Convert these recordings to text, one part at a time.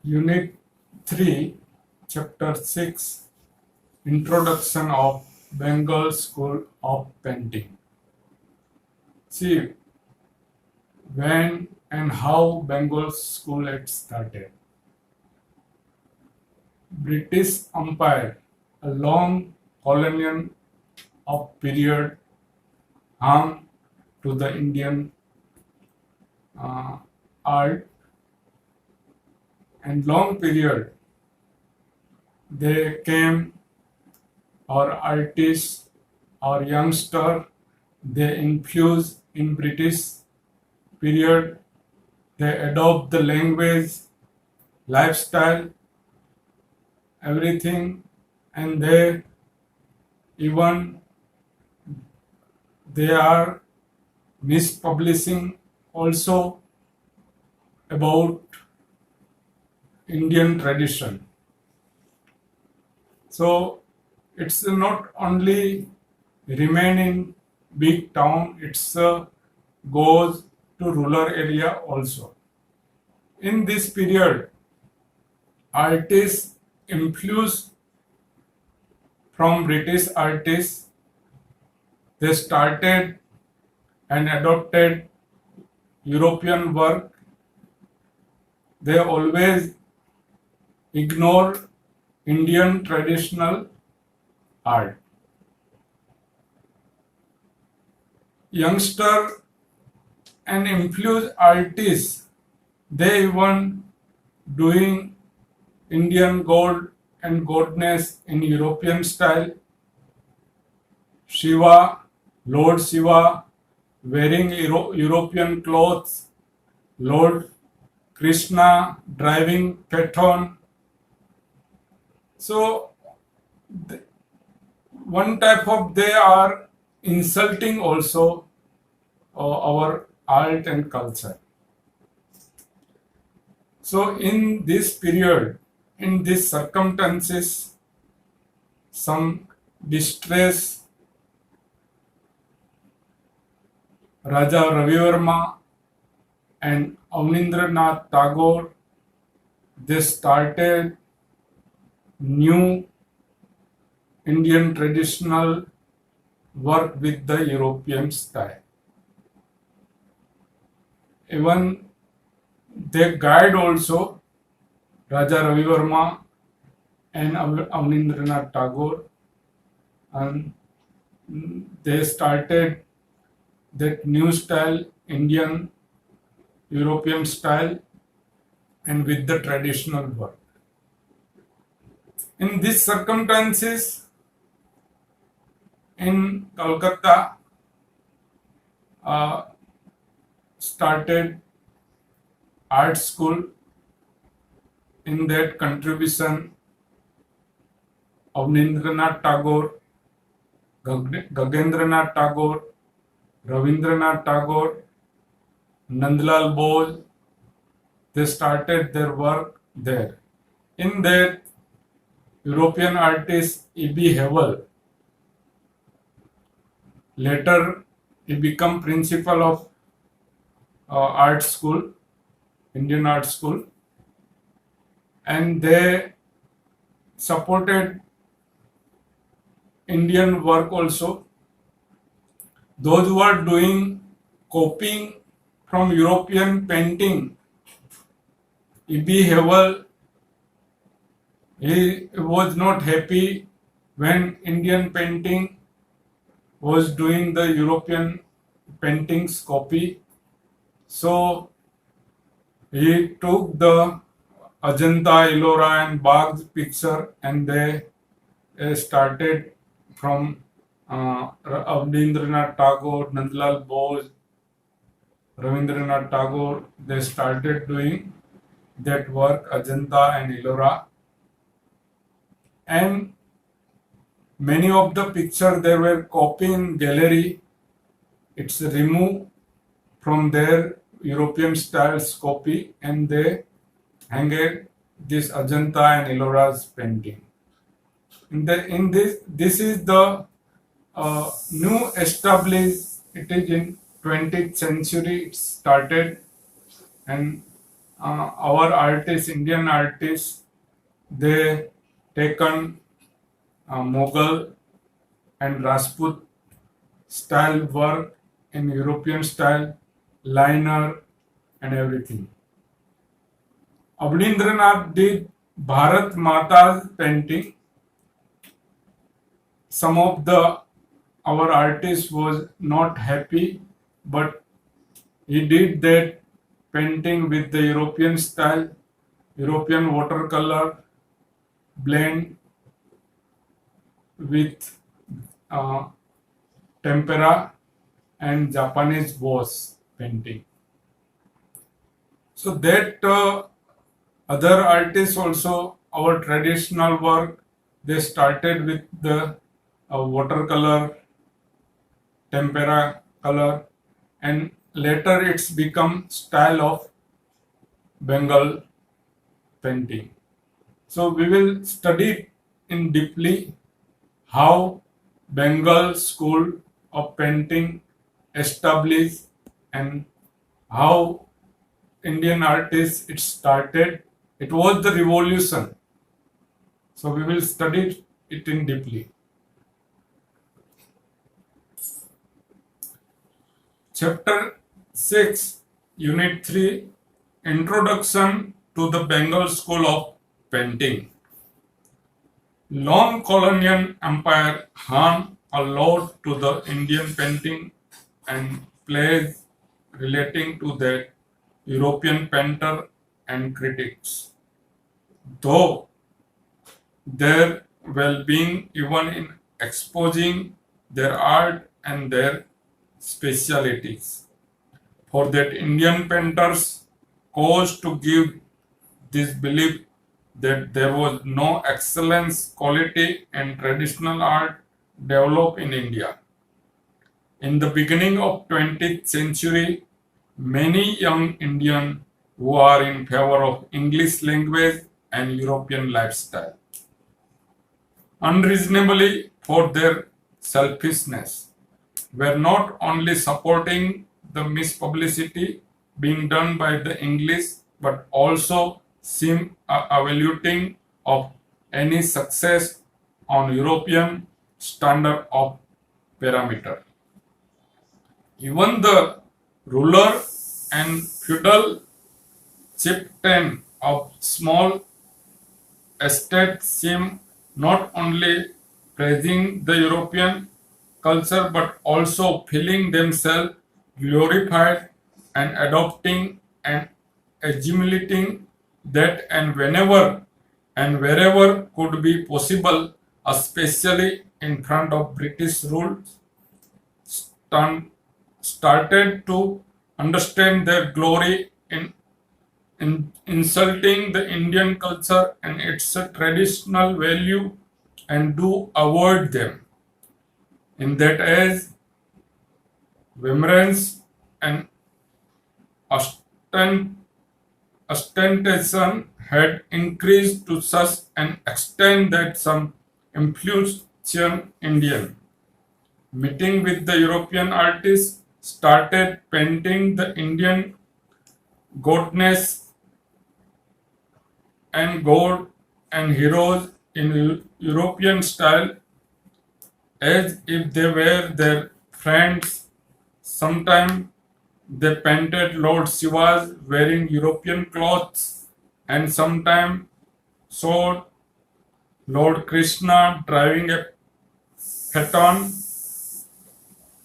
Unit 3, Chapter 6, Introduction of Bengal School of Painting. See, when and how Bengal School had started. British Empire, a long colonial of period harm to the Indian uh, art, and long period they came, our artists, our youngster, they infuse in British period, they adopt the language, lifestyle, everything, and even they are mispublishing also about Indian tradition. So it's not only remain in big town, it's goes to rural area also. In this period, artists influenced from British artists, they started and adopted European work. They always ignore Indian traditional art. Youngster and influenced artists, they even doing Indian god and goddess in European style. Shiva, Lord Shiva, wearing European clothes. Lord Krishna driving Phaeton. So one type of they are insulting also our art and culture. So in this period, in these circumstances, some distress, Raja Ravi Verma and Avnindranath Tagore, they started new Indian traditional work with the European style. Even their guide also, Raja Ravi Verma and Avnindranath Tagore, and they started that new style, Indian European style, and with the traditional work. In these circumstances, in Calcutta, started art school. In that contribution, Avnindranath Tagore, Gagendranath Tagore, Ravindranath Tagore, Nandlal Bose, they started their work there. In that, European artist E.B. Hewell, later he became principal of art school, Indian art school, and they supported Indian work also. Those who are doing copying from European painting, E.B. Hewell, he was not happy when Indian painting was doing the European paintings copy. So he took the Ajanta, Ellora and Bag's picture and they started from Avnindranath Tagore, Nandlal Bose, Ravindranath Tagore, they started doing that work, Ajanta and Ellora. And many of the pictures they were copied in gallery. It's removed from their European styles copy and they hanged this Ajanta and Ellora's painting. This is the new established. It is in 20th century. It started, and our artists, Indian artists, they taken Mughal and Rajput style work in European style, liner and everything. Abhindranath did Bharat Mata's painting. Some of the our artist was not happy, but he did that painting with the European style, European watercolor blend with uh, tempera and Japanese boss painting. So that other artists also, our traditional work, they started with the watercolor, tempera color, and later it's become style of Bengal painting. So we will study in deeply how Bengal school of painting established and how Indian artists it started. It was the revolution. So we will study it in deeply. Chapter 6, Unit 3, Introduction to the Bengal School of Painting. Long colonial empire harmed a lot to the Indian painting and plays relating to that European painter and critics. Though their well-being even in exposing their art and their specialities. For that Indian painters caused to give this belief that there was no excellence quality in traditional art developed in India. In the beginning of 20th century, many young Indians who are in favor of English language and European lifestyle, unreasonably for their selfishness, were not only supporting the mispublicity being done by the English, but also seem evaluating of any success on European standard of parameter. Even the ruler and feudal chieftain of small estates seem not only praising the European culture but also feeling themselves glorified and adopting and assimilating that and whenever and wherever could be possible, especially in front of British rule, started to understand their glory in insulting the Indian culture and its traditional value and do avoid them. In that age, reverence and ostentation had increased to such an extent that some influential Indian, meeting with the European artists, started painting the Indian goddess and god and heroes in European style as if they were their friends. Sometimes they painted Lord Shiva wearing European clothes, and sometimes showed Lord Krishna driving a phaeton.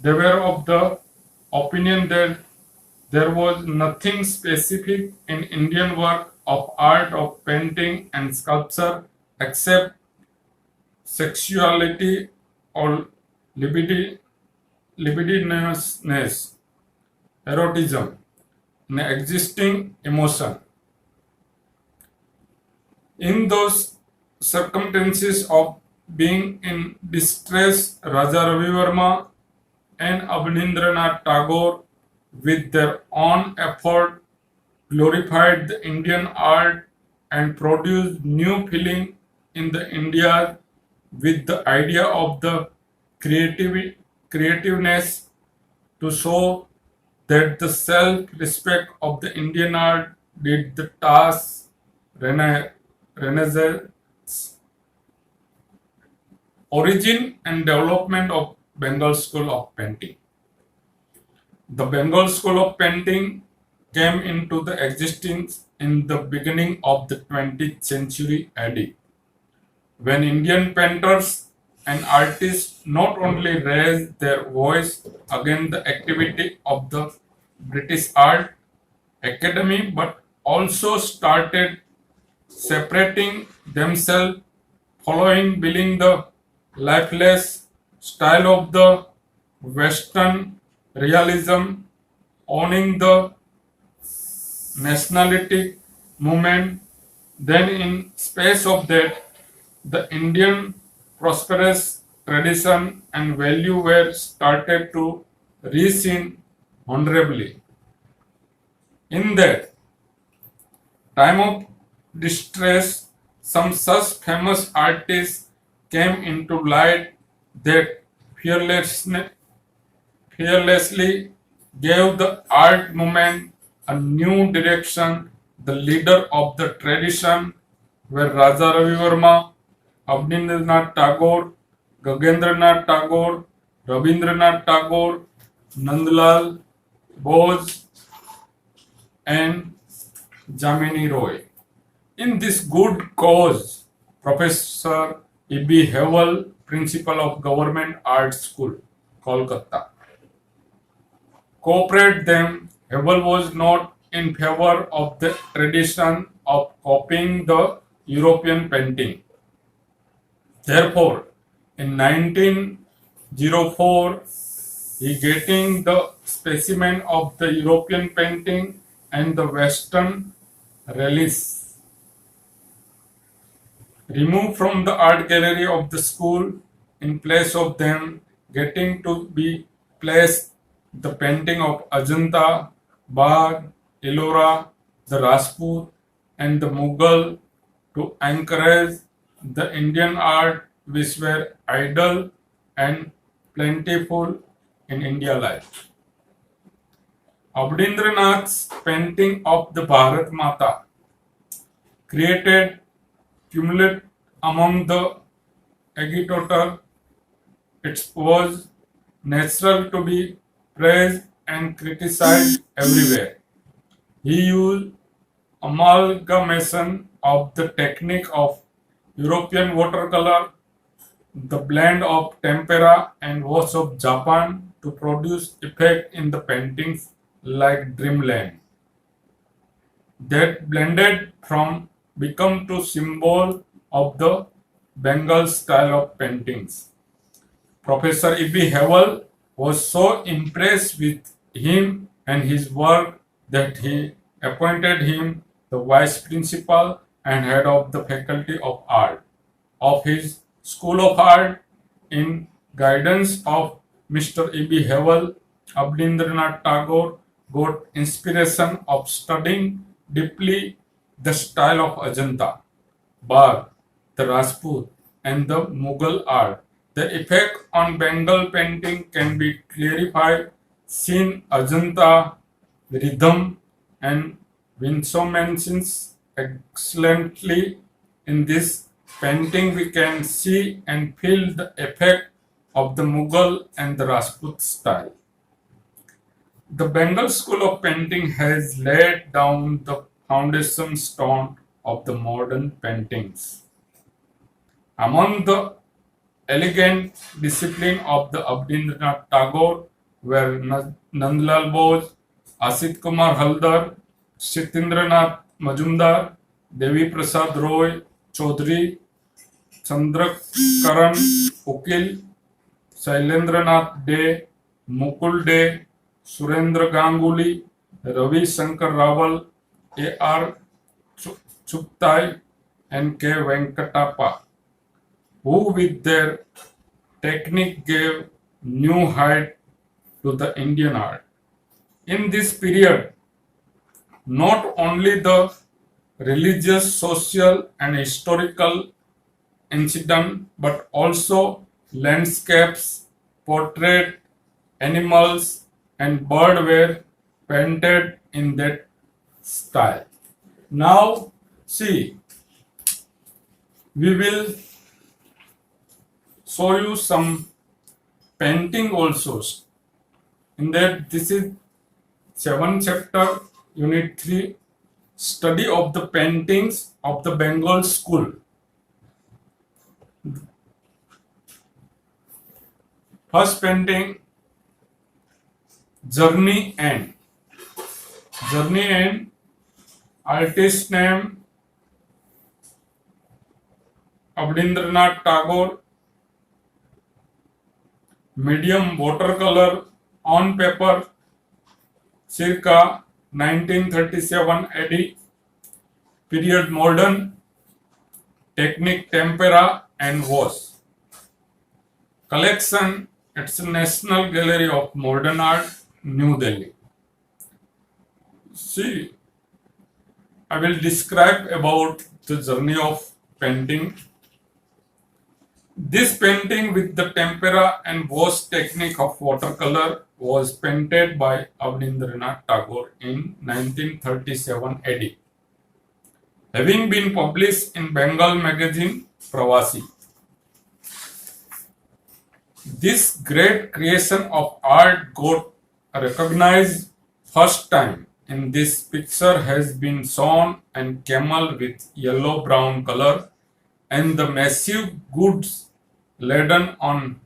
They were of the opinion that there was nothing specific in Indian work of art of painting and sculpture except sexuality or libidinousness, erotism, an existing emotion. In those circumstances of being in distress, Raja Ravi Verma and Abhindranath Tagore, with their own effort, glorified the Indian art and produced new feeling in the India with the idea of the creativeness to show that the self-respect of the Indian art did the task Renaissance origin and development of Bengal School of Painting. The Bengal School of Painting came into the existence in the beginning of the 20th century AD, when Indian painters and artists not only raised their voice against the activity of the British Art Academy but also started separating themselves following building the lifeless style of the Western realism, owning the nationalistic movement. Then, in space of that, the Indian prosperous tradition and value were started to reseen honorably. In that time of distress, some such famous artists came into light that fearlessly gave the art movement a new direction. The leader of the tradition were Raja Ravi Verma, Abhindranath Tagore, Gagendranath Tagore, Rabindranath Tagore, Nandlal Bose, and Jamini Roy. In this good cause, Professor E.B. Heval, Principal of Government Art School, Kolkata, cooperated them. Heval was not in favor of the tradition of copying the European painting. Therefore, in 1904, he getting the specimen of the European painting and the Western relics removed from the art gallery of the school. In place of them, getting to be placed the painting of Ajanta, Bagh, Ellora, the Rajput, and the Mughal to encourage the Indian art which were idle and plentiful in India life. Abhindranath's painting of the Bharat Mata created tumult among the agitator. It was natural to be praised and criticized everywhere. He used amalgamation of the technique of European watercolor, the blend of tempera and wash of Japan to produce effect in the paintings like Dreamland. That blended from become to symbol of the Bengal style of paintings. Professor E.B. Heval was so impressed with him and his work that he appointed him the vice principal and head of the faculty of art of his School of Art. In guidance of Mr. E.B. Heval, Abhindranath Tagore got inspiration of studying deeply the style of Ajanta, Bagh, the Rajput, and the Mughal art. The effect on Bengal painting can be clarified seen Ajanta rhythm and Vinsomensis excellently. In this painting we can see and feel the effect of the Mughal and the Rajput style. The Bengal School of Painting has laid down the foundation stone of the modern paintings. Among the elegant discipline of the Abhindranath Tagore were Nandlal Bose, Asit Kumar Haldar, Sitindranath Majumdar, Devi Prasad Roy Chaudhary, Chandrakaran Ukil, Shailendranath De, Mukul De, Surendra Ganguly, Ravi Shankar Rawal, A.R. Chuptai, and K. Venkatappa, who with their technique gave new height to the Indian art. In this period, not only the religious, social, and historical incident, but also landscapes, portrait, animals, and bird were painted in that style. Now, see, we will show you some painting also. In that, this is 7th chapter, Unit 3, Study of the Paintings of the Bengal School. First painting, Journey End. Journey End, artist name Abhindranath Tagore, medium watercolor on paper, circa 1937 AD, period modern, technique tempera and wash. Collection, it's National Gallery of Modern Art, New Delhi. See, I will describe about the journey of painting. This painting with the tempera and wash technique of watercolor was painted by Abhindranath Tagore in 1937 AD, having been published in Bengal magazine Pravasi. This great creation of art got recognized first time in this picture has been shown and camel with yellow-brown color and the massive goods laden on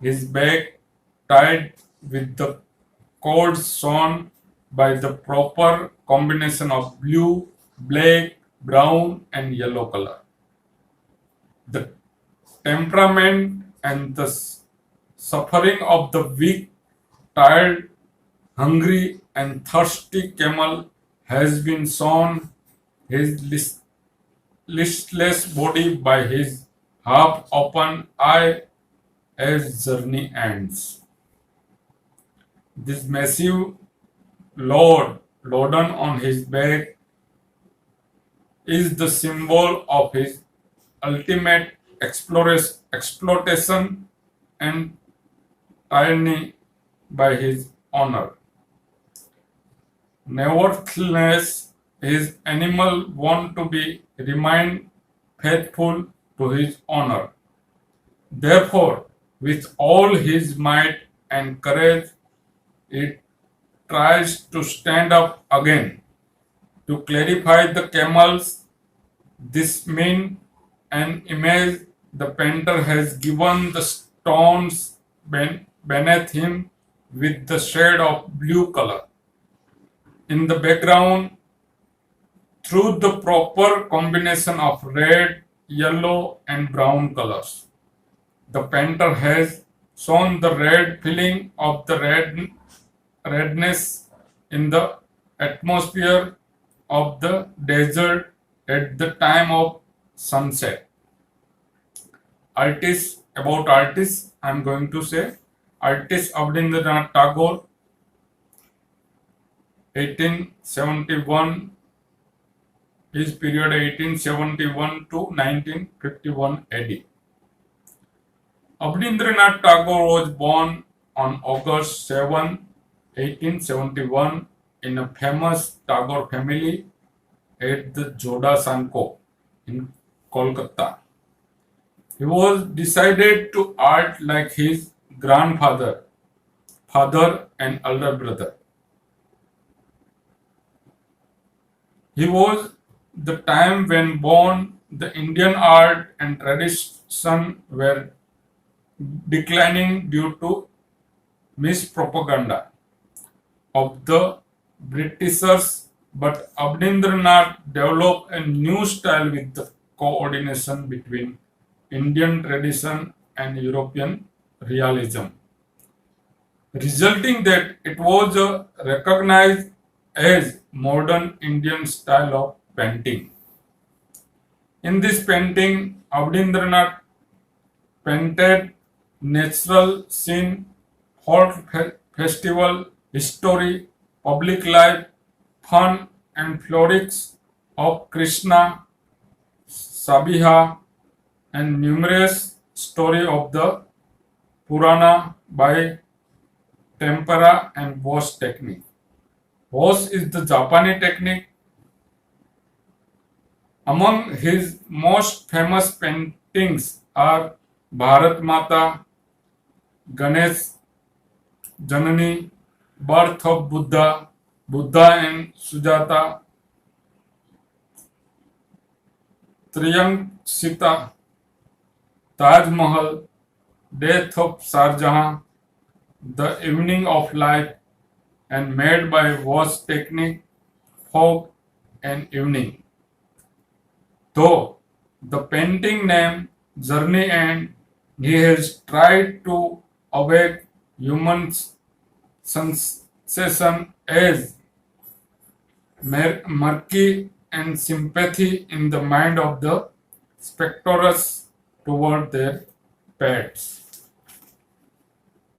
his back tied with the cords shown by the proper combination of blue, black, brown and yellow color. The temperament and the suffering of the weak, tired, hungry and thirsty camel has been shown his listless body by his half-open eye as journey ends. This massive load laden on his back is the symbol of his ultimate exploitation and tyranny by his honor. Nevertheless, his animal want to be remain faithful to his honor. Therefore, with all his might and courage, it tries to stand up again. To clarify the camels, this mean an image the painter has given the stones beneath him with the shade of blue color. In the background, through the proper combination of red, yellow and brown colors, the painter has shown the red feeling of the redness in the atmosphere of the desert at the time of sunset. Artist, I am going to say, artist Abhindranath Tagore, 1871, his period 1871 to 1951 AD. Abhindranath Tagore was born on August 7, 1871 in a famous Tagore family at the Joda Sanko in Kolkata. He was decided to art like his grandfather, father and elder brother. He was the time when born the Indian art and tradition were declining due to mispropaganda of the Britishers, but Abhindranath developed a new style with the coordination between Indian tradition and European realism, resulting that it was recognized as modern Indian style of painting. In this painting, Abhindranath painted natural scene, folk festival, history, public life, fun and frolics of Krishna, Sabiha and numerous story of the Purana by tempera and wash technique. Wash is the Japanese technique Among his most famous paintings are Bharat Mata, Ganesh Janani, Birth of Buddha, Buddha and Sujata, Triyank Sita, Taj Mahal, Death of Shah Jahan, The Evening of Life, and Made by Wash Technique, Fog and Evening. Though the painting name Journey and he has tried to awake human sensation as murky and sympathy in the mind of the spectators toward their pets.